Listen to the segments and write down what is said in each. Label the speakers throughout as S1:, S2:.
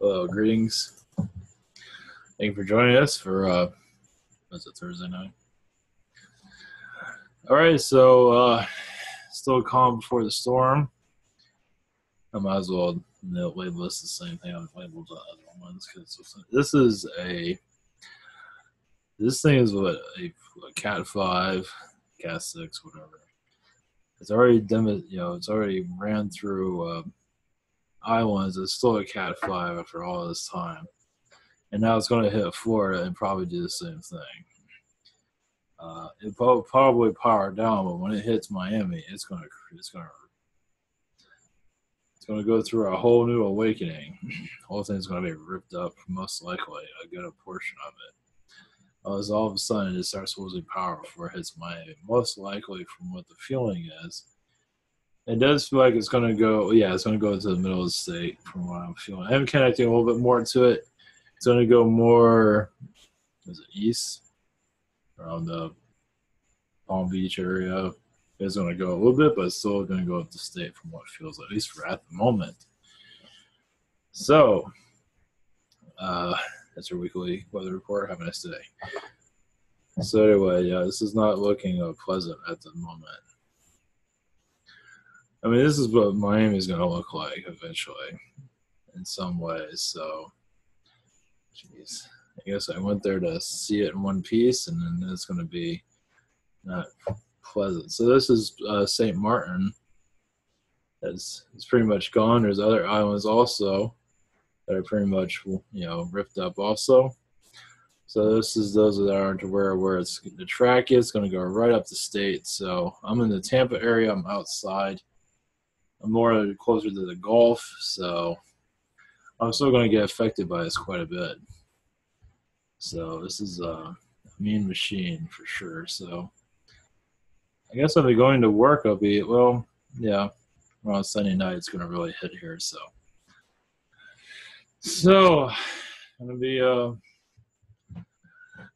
S1: Greetings. Thank you for joining us for what's it, Thursday night? All right, so still calm before the storm. I might as well label this the same thing I've labeled the other ones because this thing is what a Cat 5, Cat 6, whatever. It's already it's already ran through islands. It's still a Cat 5 after all this time. And now it's going to hit Florida and probably do the same thing. It probably power down, but when it hits Miami, it's going to go through a whole new awakening. The whole thing's going to be ripped up, most likely a good portion of it. As all of a sudden it starts losing power before it hits Miami. Most likely, from what the feeling is, it does feel like it's going to go. Yeah, it's going to go into the middle of the state, from what I'm feeling. I'm connecting a little bit more to it. It's going to go more, east, around the Palm Beach area. It's going to go a little bit, but it's still going to go up the state from what it feels, at least for at the moment. So, that's your weekly weather report. Have a nice day. So anyway, yeah, this is not looking pleasant at the moment. I mean, this is what Miami is going to look like eventually in some ways. So, jeez, I guess I went there to see it in one piece, and then it's going to be not pleasant. So this is St. Martin. It's pretty much gone. There's other islands also that are pretty much ripped up also. So this is those that aren't aware where the track is going to go right up the state. So I'm in the Tampa area. I'm outside. I'm more closer to the Gulf, so I'm still going to get affected by this quite a bit. So this is a mean machine for sure. So I guess I'll be going to work. Around Sunday night it's going to really hit here. So I'm going to be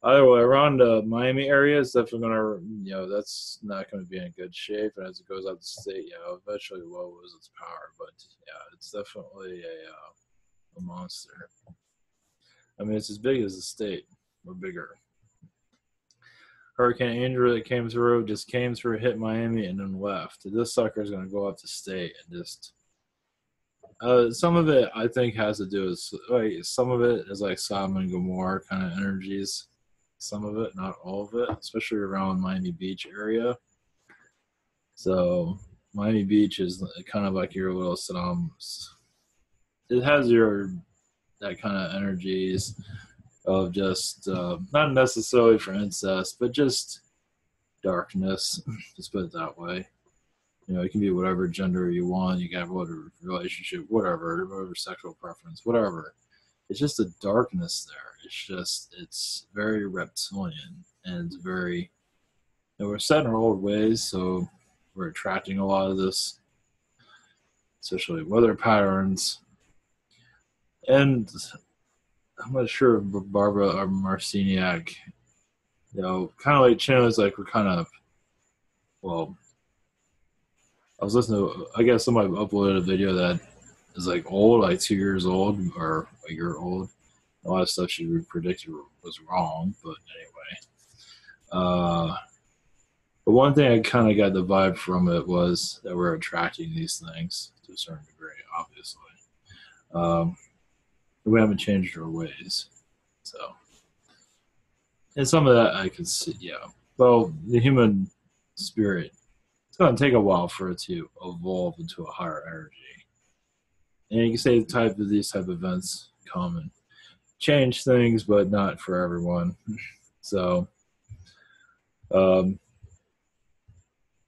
S1: either way around the Miami area. It's definitely going to, that's not going to be in good shape. And as it goes up the state, eventually will lose its power. But yeah, it's definitely a monster. I mean, it's as big as the state, or bigger. Hurricane Andrew that came through, hit Miami, and then left. This sucker is going to go up the state and just. Some of it, I think, has to do with, some of it is like Sodom and Gomorrah kind of energies. Some of it, not all of it, especially around Miami Beach area. So Miami Beach is kind of like your little Sodom. It has that kind of energies of just not necessarily for incest, but just darkness. Just put it that way. It can be whatever gender you want. You can have whatever relationship, whatever sexual preference, whatever. It's just a darkness there. It's very reptilian, and it's very. We're set in our old ways, so we're attracting a lot of this, especially weather patterns. And I'm not sure if Barbara or Marciniak, kind of like channels like we're kind of, I was listening to, I guess somebody uploaded a video that is like old, like 2 years old or a year old. A lot of stuff she predicted was wrong, but anyway. But one thing I kind of got the vibe from it was that we're attracting these things to a certain degree, obviously. We haven't changed our ways. So, and some of that I can see, Well, the human spirit, it's going to take a while for it to evolve into a higher energy. And you can say these type of events come and change things, but not for everyone. So,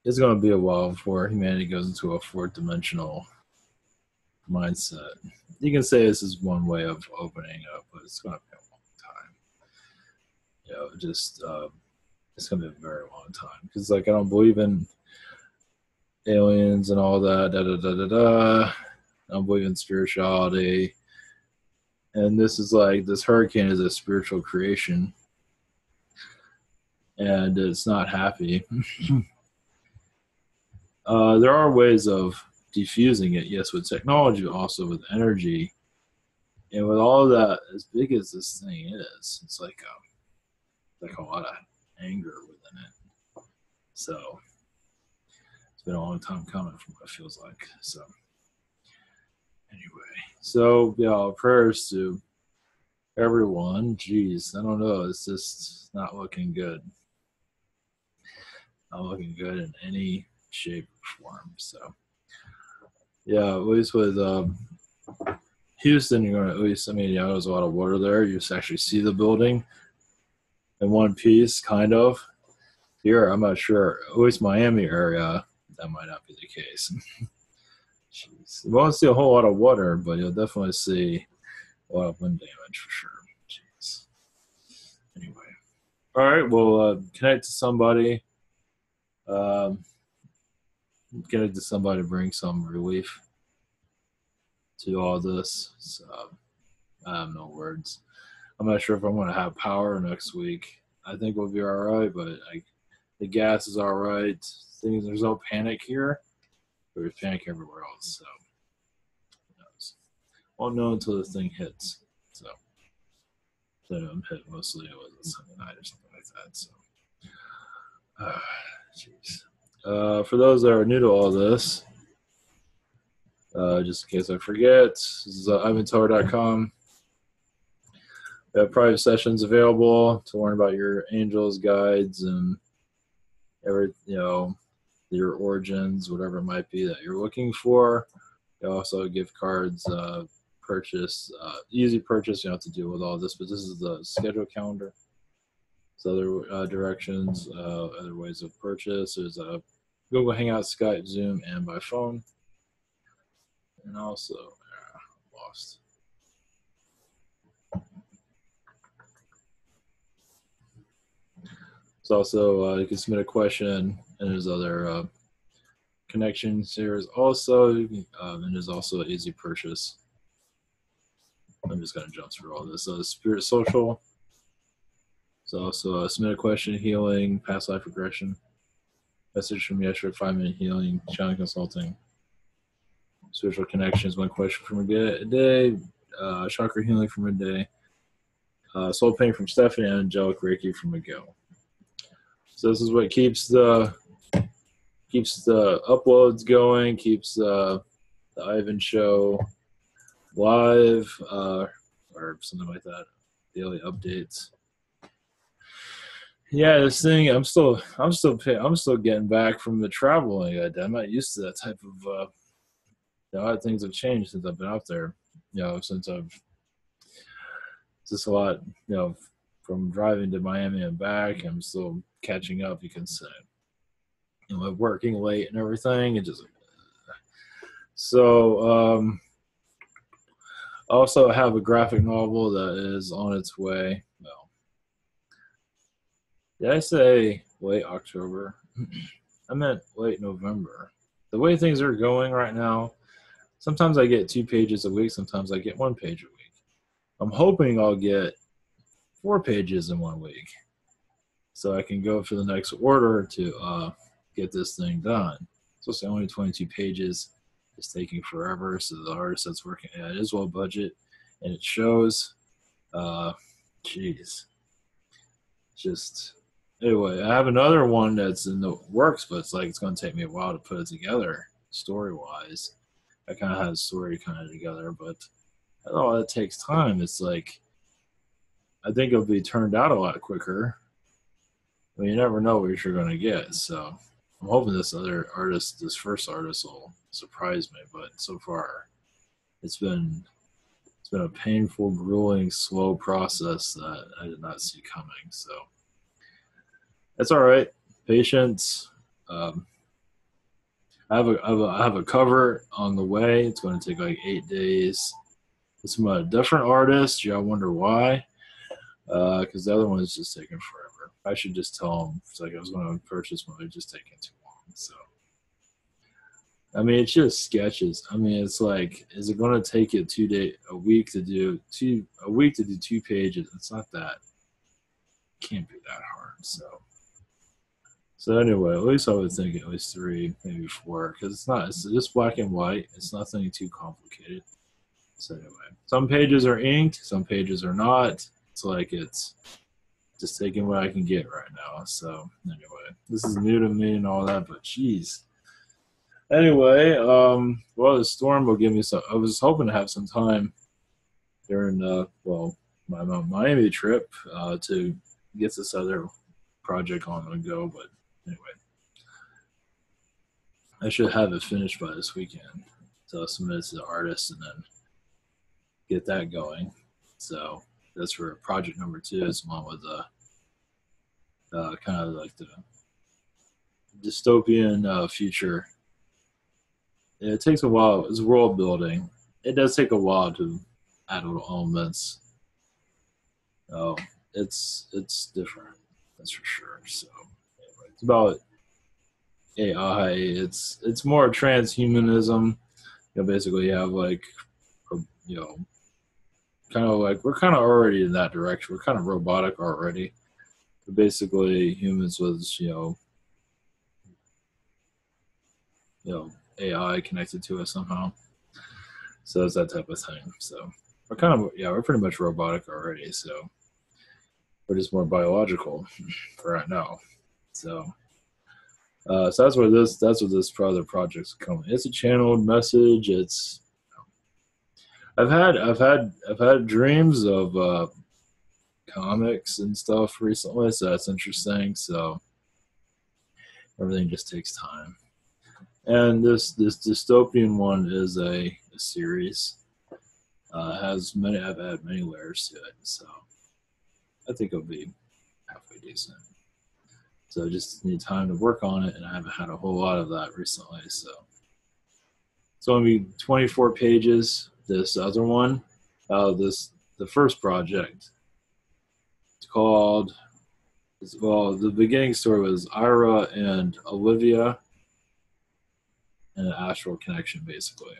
S1: it's going to be a while before humanity goes into a fourth dimensional mindset. You can say this is one way of opening up, but it's going to be a long time. It's going to be a very long time. Because, I don't believe in aliens and all that, I don't believe in spirituality. And this hurricane is a spiritual creation. And it's not happy. There are ways of diffusing it, yes, with technology, also with energy. And with all that, as big as this thing is, it's like a lot of anger within it. So it's been a long time coming from what it feels like. So anyway, so yeah, prayers to everyone. Jeez, I don't know. It's just not looking good. Not looking good in any shape or form. So yeah, at least with Houston, you're going to at least, I mean, yeah, there's a lot of water there. You just actually see the building in one piece, kind of. Here, I'm not sure. At least Miami area, that might not be the case. Jeez. You won't see a whole lot of water, but you'll definitely see a lot of wind damage for sure. Jeez. Anyway. All right, well, connect to somebody. Connect to somebody to bring some relief to all this. So I have no words. I'm not sure if I'm going to have power next week. I think we'll be all right, but the gas is all right. There's no panic here. There's panic everywhere else. So who knows? Won't know until the thing hits. So I'm hit mostly it was a Sunday night or something like that. So jeez. For those that are new to all this, just in case I forget, this is ivantower.com. We have private sessions available to learn about your angels, guides, and your origins, whatever it might be that you're looking for. You also gift cards, purchase, easy purchase. You don't have to deal with all this, but this is the schedule calendar. There's other directions, other ways of purchase. There's Google Hangout, Skype, Zoom, and by phone. And also, lost. So also, you can submit a question, and there's other connections here also, and there's also an easy purchase. I'm just going to jump through all this. So Spirit Social. So also submit a question, healing, past life regression, message from yesterday, 5-minute healing, channeling consulting, spiritual connections, one question from a day, chakra healing from a day, soul pain from Stephanie, and angelic Reiki from Miguel. So this is what keeps the uploads going, keeps the Ivan Show live, or something like that, daily updates. Yeah, this thing, I'm still getting back from the traveling. I'm not used to that type of. A lot of things have changed since I've been out there. Since I've just a lot. From driving to Miami and back, I'm still catching up. You can say, working late and everything, and just so. I also have a graphic novel that is on its way. Well, did I say late October? I meant late November. The way things are going right now, sometimes I get 2 pages a week, sometimes I get 1 page a week. I'm hoping I'll get 4 pages in 1 week, so I can go for the next order to get this thing done. So it's only 22 pages. It's taking forever, so the artist that's working at it is well budget, and it shows. Jeez. Just anyway, I have another one that's in the works, but it's going to take me a while to put it together story-wise. I kind of had a story kind of together, but I don't know, it takes time. It's like I think it'll be turned out a lot quicker. But you never know what you're going to get, so I'm hoping this first artist will surprise me, but so far it's been a painful, grueling, slow process that I did not see coming. So that's all right. Patience. I have a cover on the way. It's going to take like 8 days. It's from a different artist. Y'all wonder why? Because the other one is just taking forever. I should just tell them. It's like I was going to purchase one, but it's just taking too long. So, I mean, it's just sketches. I mean, it's like, is it going to take you a week to do 2 pages? It's not that. It can't be that hard. So anyway, at least I would think at least 3, maybe 4, because it's just black and white. It's nothing too complicated. So anyway, some pages are inked, some pages are not. It's like it's just taking what I can get right now. So anyway, this is new to me and all that, but geez. Anyway, well, the storm will give me some. I was hoping to have some time during my Miami trip to get this other project on the go, but anyway, I should have it finished by this weekend. So I'll submit it to the artist and then get that going. So that's for project number 2. It's one with kind of like the dystopian future. It takes a while. It's world building. It does take a while to add little elements. Oh, it's different. That's for sure. So anyway, it's about AI. It's more transhumanism. Basically, you have like, you know, kind of like we're kind of already in that direction. We're kind of robotic already. But basically, humans with AI connected to us somehow. So it's that type of thing. So we're pretty much robotic already. So we're just more biological for right now. So so that's what this other project's coming. It's a channeled message. I've had dreams of comics and stuff recently, so that's interesting. So everything just takes time. And this dystopian one is a series. I've had many layers to it, so I think it'll be halfway decent. So I just need time to work on it, and I haven't had a whole lot of that recently. So it's only 24 pages. This other one, the first project, it's called. The beginning story was Ira and Olivia, and an astral connection, basically.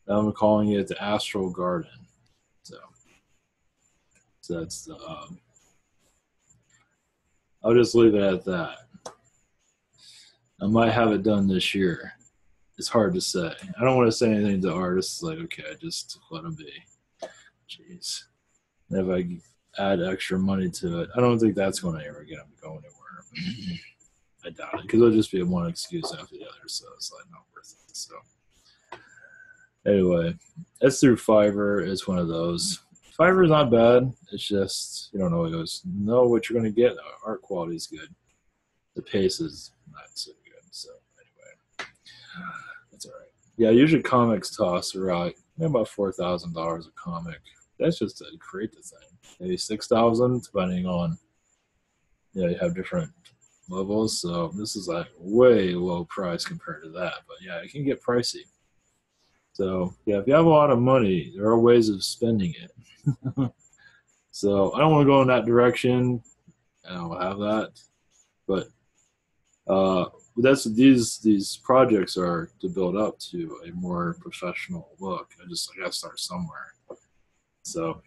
S1: I'm calling it the Astral Garden. So that's the. I'll just leave it at that. I might have it done this year. It's hard to say. I don't want to say anything to artists like, okay, just let them be. Jeez. And if I add extra money to it, I don't think that's going to ever get them to go anywhere. I doubt it, because it'll just be one excuse after the other, so it's like not worth it. So anyway, it's through Fiverr. It's one of those. Fiverr's not bad. It's just you don't know what you're going to get. Art quality is good. The pace is not so good. So anyway, that's all right. Yeah, usually comics toss around about $4,000 a comic. That's just to create the thing. Maybe $6,000, depending on. You have different levels. So this is like way low price compared to that. But yeah, it can get pricey. So yeah, if you have a lot of money, there are ways of spending it. So I don't want to go in that direction. I don't have that. But these projects are to build up to a more professional look. I gotta start somewhere. So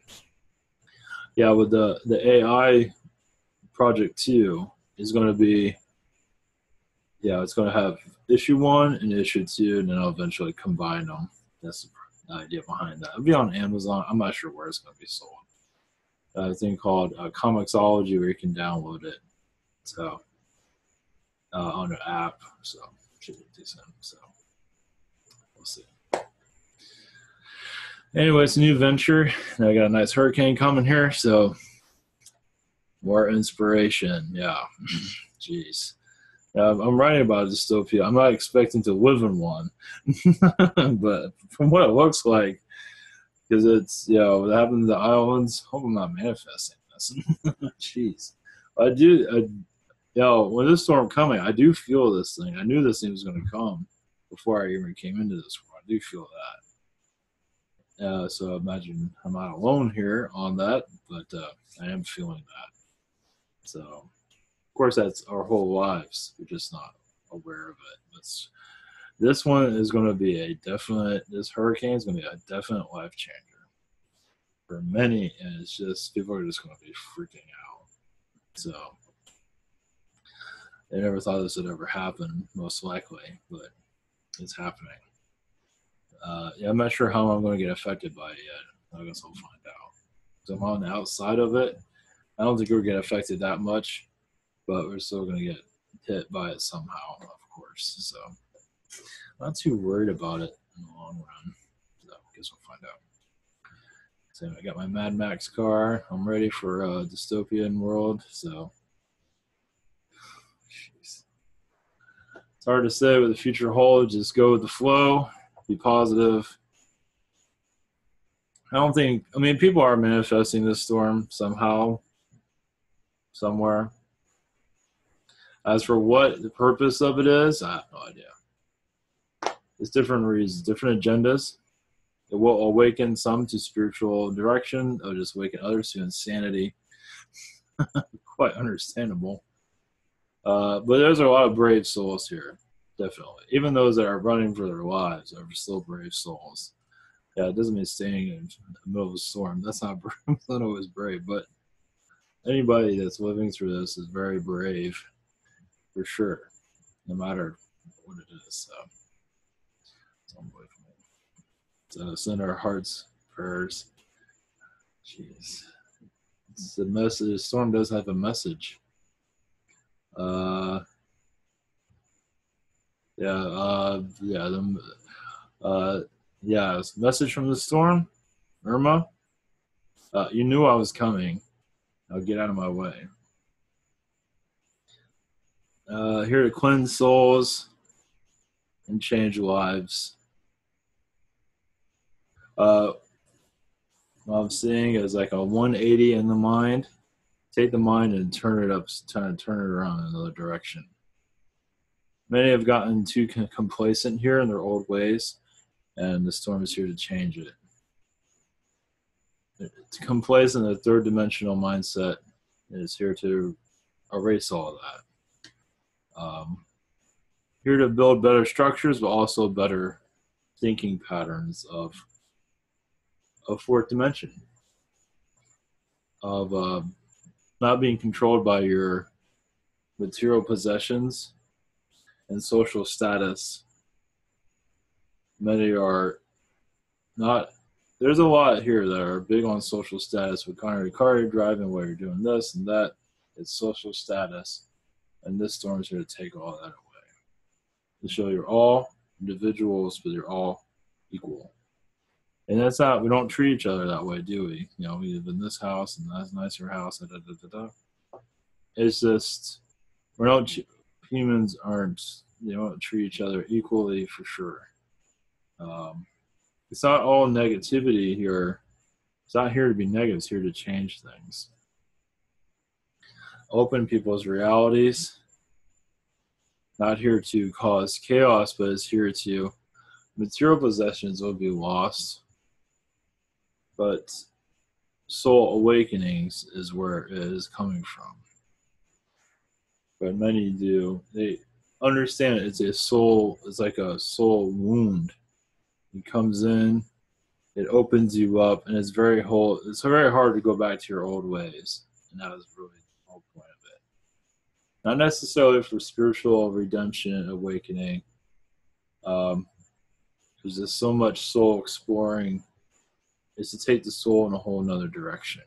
S1: yeah, with the AI project 2 is going to be, it's going to have issue 1 and issue 2, and then I'll eventually combine them. That's the idea behind that. It'll be on Amazon. I'm not sure where it's going to be sold. A thing called Comixology where you can download it. So on an app. So should be decent. So we'll see. Anyway, it's a new venture. And I got a nice hurricane coming here, so more inspiration. Yeah. Jeez. I'm writing about a dystopia. I'm not expecting to live in one, but from what it looks like, because it's what happened to the islands. Hope I'm not manifesting this. Jeez, when this storm coming, I do feel this thing. I knew this thing was going to come before I even came into this world. I do feel that. So imagine I'm not alone here on that, but I am feeling that. So, of course, that's our whole lives. We're just not aware of it. This one is going to be this hurricane is going to be a definite life changer for many, and it's just, people are just going to be freaking out. So, they never thought this would ever happen, most likely, but it's happening. Yeah, I'm not sure how I'm going to get affected by it yet. I guess I'll find out. So I'm on the outside of it. I don't think we're going to get affected that much, but we're still going to get hit by it somehow, of course. So I'm not too worried about it in the long run. So I guess we'll find out. So I got my Mad Max car. I'm ready for a dystopian world. So, jeez. It's hard to say what the future holds. Just go with the flow. Be positive. I mean, people are manifesting this storm somehow, somewhere. As for what the purpose of it is, I have no idea. It's different reasons, different agendas. It will awaken some to spiritual direction. It'll just awaken others to insanity. Quite understandable. But there's a lot of brave souls here, definitely. Even those that are running for their lives are still brave souls. Yeah, it doesn't mean staying in the middle of a storm. That's not that's not always brave, but anybody that's living through this is very brave, for sure, no matter what it is. So, it's unbelievable. So send our hearts, prayers. Jeez, it's the message. The storm does have a message. Message from the storm, Irma. You knew I was coming. Now get out of my way. Here to cleanse souls and change lives. What I'm seeing is like a 180 in the mind. Take the mind and turn it around in another direction. Many have gotten too complacent here in their old ways, and the storm is here to change it. It's complacent, a third dimensional mindset is here to erase all of that. Here to build better structures, but also better thinking patterns of fourth dimension, of not being controlled by your material possessions and social status. Many are not. There's a lot here that are big on social status. What kind of car you're driving, where you're doing this and that. It's social status, and this storm is here to take all that away. To show you're all individuals, but you're all equal. And that's not. We don't treat each other that way, do we? You know, we live in this house and that's nicer house. Da, da, da, da. It's just we're not humans aren't. They don't treat each other equally for sure. It's not all negativity here. It's not here to be negative. It's here to change things. Open people's realities. Not here to cause chaos, but it's here to material possessions will be lost. But soul awakenings is where it is coming from. But many do. They understand it's a soul, it's like a soul wound. It comes in, it opens you up, and it's very hard to go back to your old ways. And that is really the whole point of it. Not necessarily for spiritual redemption and awakening. There's just so much soul exploring. Is to take the soul in a whole nother direction.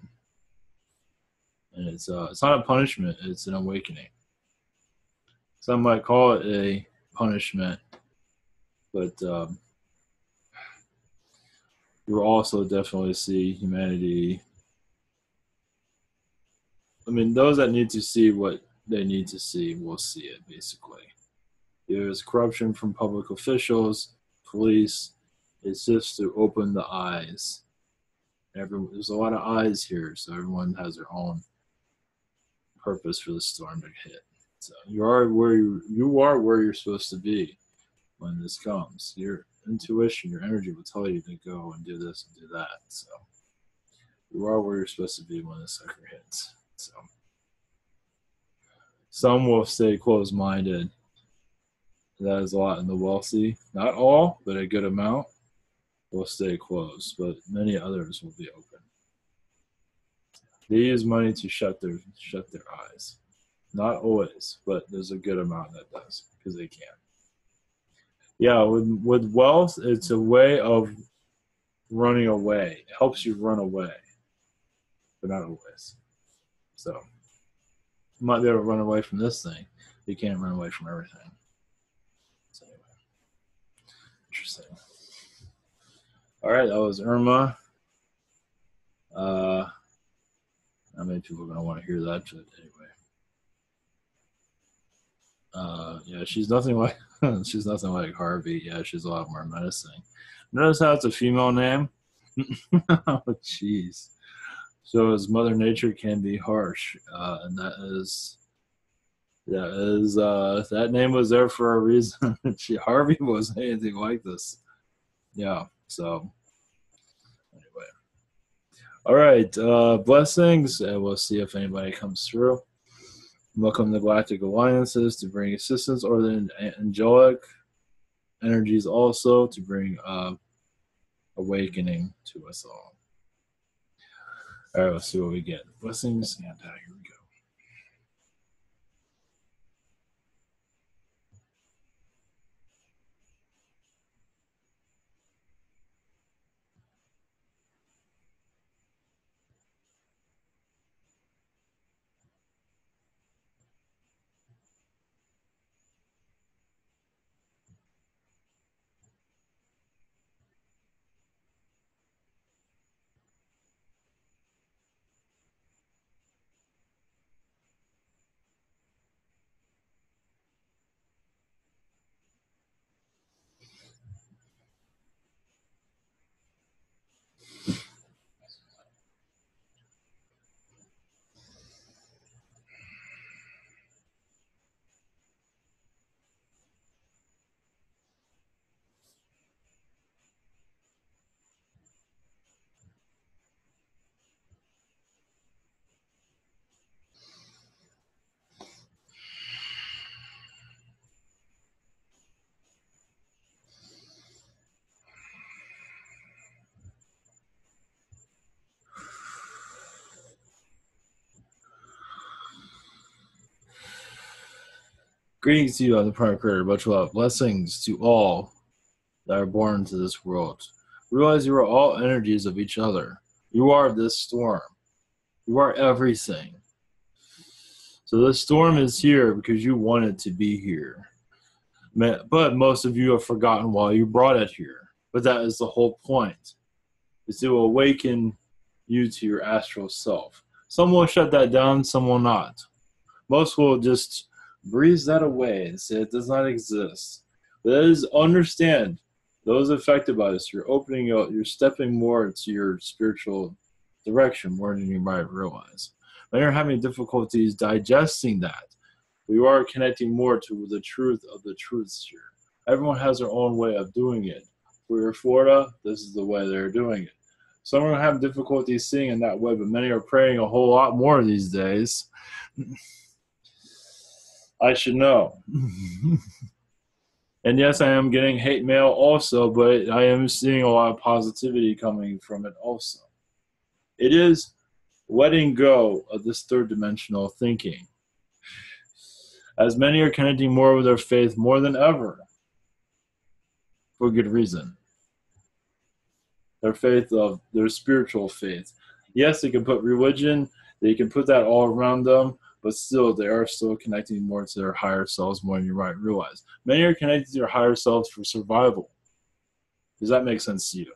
S1: And it's not a punishment, it's an awakening. Some might call it a punishment, but you'll also definitely see humanity. I mean, those that need to see what they need to see will see it, basically. There's corruption from public officials, police. It's just to open the eyes. There's a lot of eyes here, so everyone has their own purpose for the storm to hit. So you are where you're supposed to be when this comes. Your intuition, your energy will tell you to go and do this and do that. So you are where you're supposed to be when the sucker hits. So some will stay closed-minded. That is a lot in the wealthy. Not all, but a good amount will stay closed, but many others will be open. They use money to shut their eyes. Not always, but there's a good amount that does because they can. Yeah, with wealth, it's a way of running away. It helps you run away, but not always. So you might be able to run away from this thing. You can't run away from everything. So anyway, interesting. All right, that was Irma. Uh, How many people are going to want to hear that? But anyway, yeah, she's nothing like she's nothing like Harvey. Yeah, she's a lot more menacing. Notice how it's a female name. Oh, jeez. So as Mother Nature can be harsh, and that name was there for a reason. Harvey wasn't anything like this. Yeah. So anyway, all right. Blessings, and we'll see if anybody comes through. Welcome to Galactic Alliances to bring assistance, or the angelic energies also to bring awakening to us all. All right, let's see what we get. Blessings, and here we go. Greetings to you, the Prime Creator. Much love. Blessings to all that are born into this world. Realize you are all energies of each other. You are this storm. You are everything. So this storm is here because you wanted to be here. But most of you have forgotten why you brought it here. But that is the whole point, is to awaken you to your astral self. Some will shut that down, some will not. Most will just breeze that away and say it does not exist. But that is, understand, those affected by this, you're opening up, you're stepping more into your spiritual direction more than you might realize. When you're having difficulties digesting that, we are connecting more to the truth of the truths here. Everyone has their own way of doing it. For Florida, this is the way they're doing it. Some are having difficulty seeing in that way, but many are praying a whole lot more these days. I should know. And yes, I am getting hate mail also, but I am seeing a lot of positivity coming from it also. It is letting go of this third dimensional thinking, as many are connecting more with their faith more than ever, for good reason. Their faith of their spiritual faith. Yes, they can put religion, they can put that all around them, but still, they are still connecting more to their higher selves more than you might realize. Many are connected to their higher selves for survival. Does that make sense to you?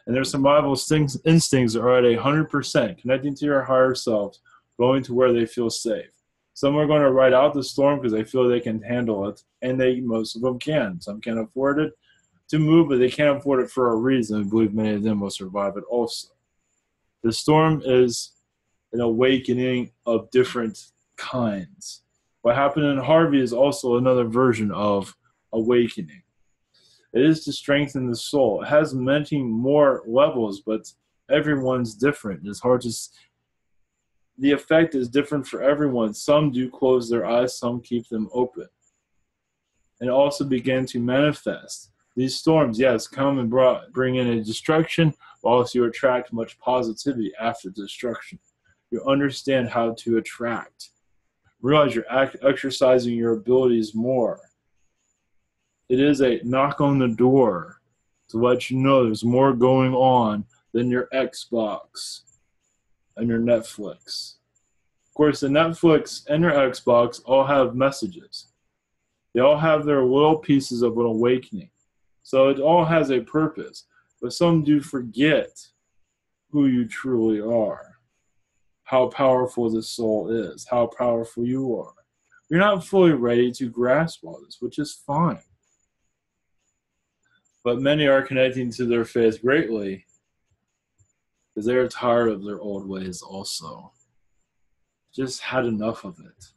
S1: And their survival instincts are at 100%, connecting to your higher selves, going to where they feel safe. Some are going to ride out the storm because they feel they can handle it, and most of them can. Some can't afford it to move, but they can't afford it for a reason. I believe many of them will survive it also. The storm is an awakening of different kinds. What happened in Harvey is also another version of awakening. It is to strengthen the soul. It has many more levels, but everyone's different. It's hard to. The effect is different for everyone. Some do close their eyes, some keep them open. And also begin to manifest. These storms, yes, come and bring in a destruction, but also you attract much positivity after destruction. You understand how to attract. Realize you're exercising your abilities more. It is a knock on the door to let you know there's more going on than your Xbox and your Netflix. Of course, the Netflix and your Xbox all have messages. They all have their little pieces of an awakening. So it all has a purpose. But some do forget who you truly are, how powerful the soul is, how powerful you are. You're not fully ready to grasp all this, which is fine. But many are connecting to their faith greatly because they're tired of their old ways also. Just had enough of it.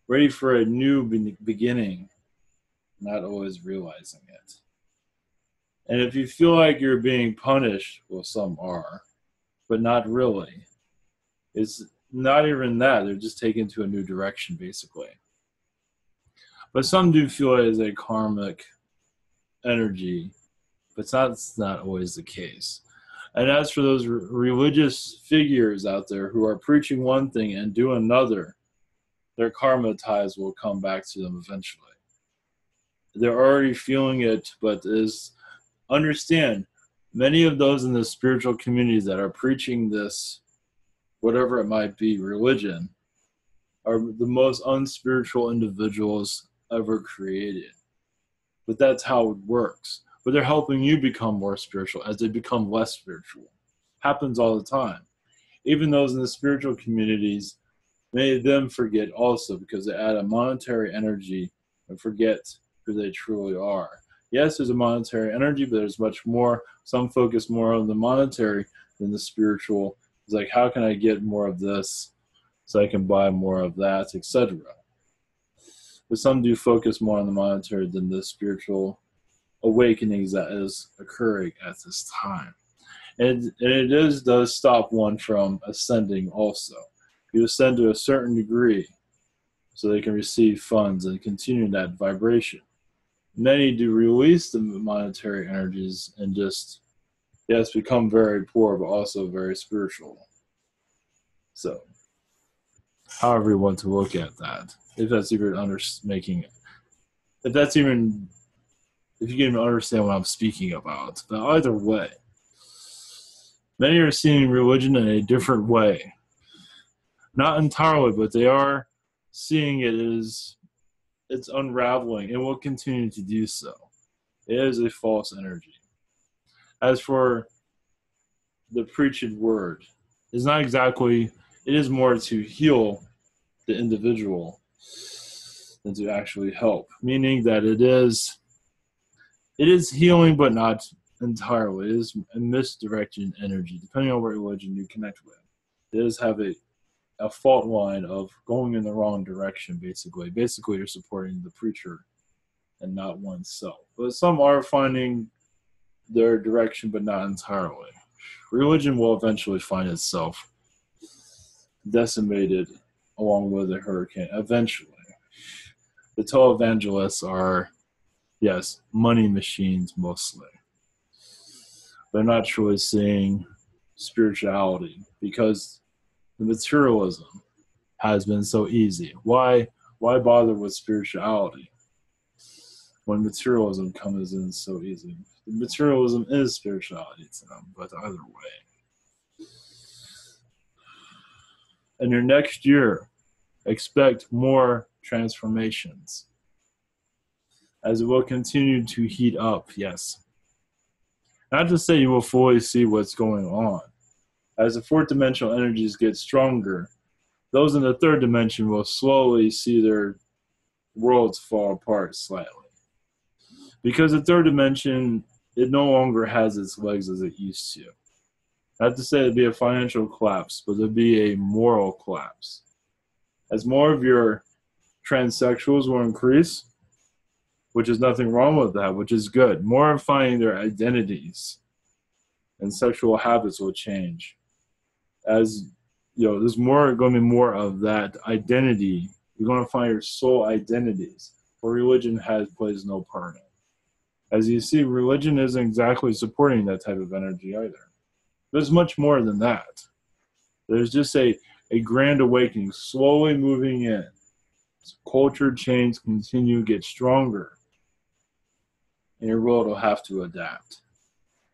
S1: Ready for a new beginning, not always realizing it. And if you feel like you're being punished, well, some are, but not really. It's not even that. They're just taken to a new direction, basically. But some do feel it is a karmic energy, but that's not always the case. And as for those religious figures out there who are preaching one thing and do another, their karma ties will come back to them eventually. They're already feeling it, but understand, many of those in the spiritual communities that are preaching this, whatever it might be, religion, are the most unspiritual individuals ever created. But that's how it works. But they're helping you become more spiritual as they become less spiritual. Happens all the time. Even those in the spiritual communities, many of them forget also because they add a monetary energy and forget who they truly are. Yes, there's a monetary energy, but there's much more. Some focus more on the monetary than the spiritual. It's like, how can I get more of this so I can buy more of that, etc. But some do focus more on the monetary than the spiritual awakenings that is occurring at this time. And it does stop one from ascending also. You ascend to a certain degree so they can receive funds and continue that vibration. Many do release the monetary energies and just, yes, become very poor, but also very spiritual. So, however you want to look at that, if that's even making it, if you can even understand what I'm speaking about. But either way, many are seeing religion in a different way. Not entirely, but they are seeing it as it's unraveling and will continue to do so. It is a false energy. As for the preached word, it's not exactly, it is more to heal the individual than to actually help. Meaning that it is healing, but not entirely. It is a misdirection energy, depending on what religion you connect with. It does have a fault line of going in the wrong direction, basically. Basically, you're supporting the preacher and not oneself. But some are finding their direction, but not entirely. Religion will eventually find itself decimated along with a hurricane, eventually. The televangelists are, yes, money machines mostly. They're not truly seeing spirituality because the materialism has been so easy. Why bother with spirituality when materialism comes in so easy? The materialism is spirituality to them, but either way. In your next year, expect more transformations as it will continue to heat up, yes. Not to say you will fully see what's going on. As the fourth dimensional energies get stronger, those in the third dimension will slowly see their worlds fall apart slightly. Because the third dimension, it no longer has its legs as it used to. Not to say it'd be a financial collapse, but there'd be a moral collapse. As more of your transsexuals will increase, which is nothing wrong with that, which is good. More are finding their identities and sexual habits will change. As there's going to be more of that identity. You're going to find your soul identities, where religion plays no part in it. As you see, religion isn't exactly supporting that type of energy either. There's much more than that. There's just a grand awakening, slowly moving in. As culture chains continue to get stronger. and your world will have to adapt.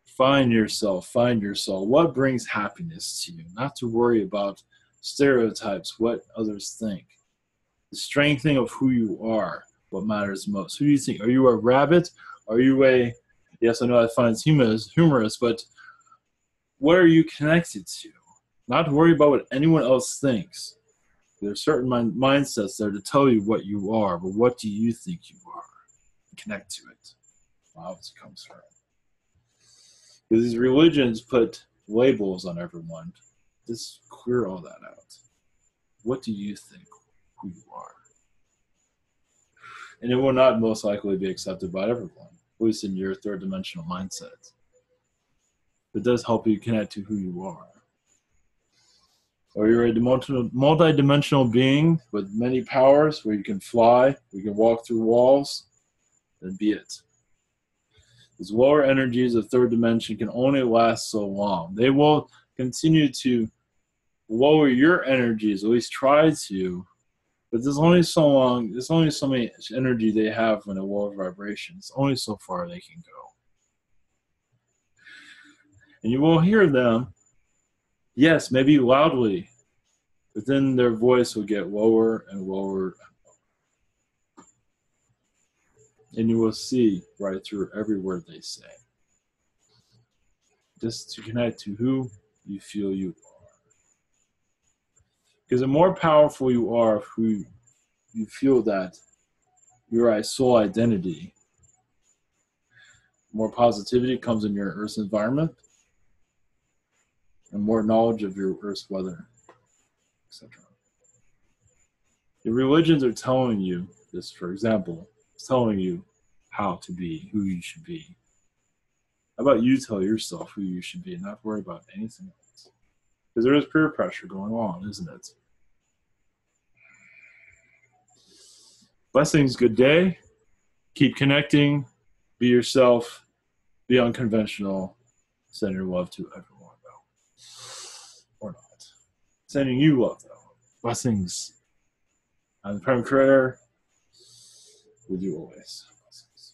S1: Find yourself, find your soul. What brings happiness to you? Not to worry about stereotypes, what others think. The strengthening of who you are, what matters most. Who do you think? Are you a rabbit? Are you a, yes, I know I find it humorous, but what are you connected to? Not to worry about what anyone else thinks. There are certain mindsets there to tell you what you are, but what do you think you are? Connect to it. Wow, it comes from. Because these religions put labels on everyone. Just clear all that out. What do you think who you are? And it will not most likely be accepted by everyone, at least in your third dimensional mindset. It does help you connect to who you are. Or you're a multi-dimensional being with many powers where you can fly, you can walk through walls, then be it. These lower energies of third dimension can only last so long. They will continue to lower your energies, at least try to, but there's only so long, there's only so much energy they have in a lower vibration. It's only so far they can go. And you will hear them, yes, maybe loudly, but then their voice will get lower and lower. And you will see right through every word they say. Just to connect to who you feel you are. Because the more powerful you are, who you feel that your soul identity, more positivity comes in your Earth's environment, and more knowledge of your Earth's weather, etc. The religions are telling you this, for example, it's telling you how to be, who you should be. How about you tell yourself who you should be and not worry about anything else? Because there is peer pressure going on, isn't it? Blessings, good day. Keep connecting. Be yourself. Be unconventional. Send your love to everyone, though. Or not. Sending you love, though. Blessings. I'm the Prime Creator. With you always. Blessings.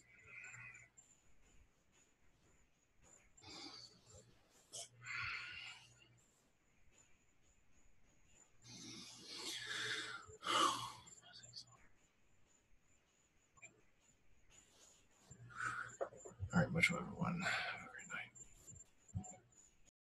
S1: All right, much love, everyone.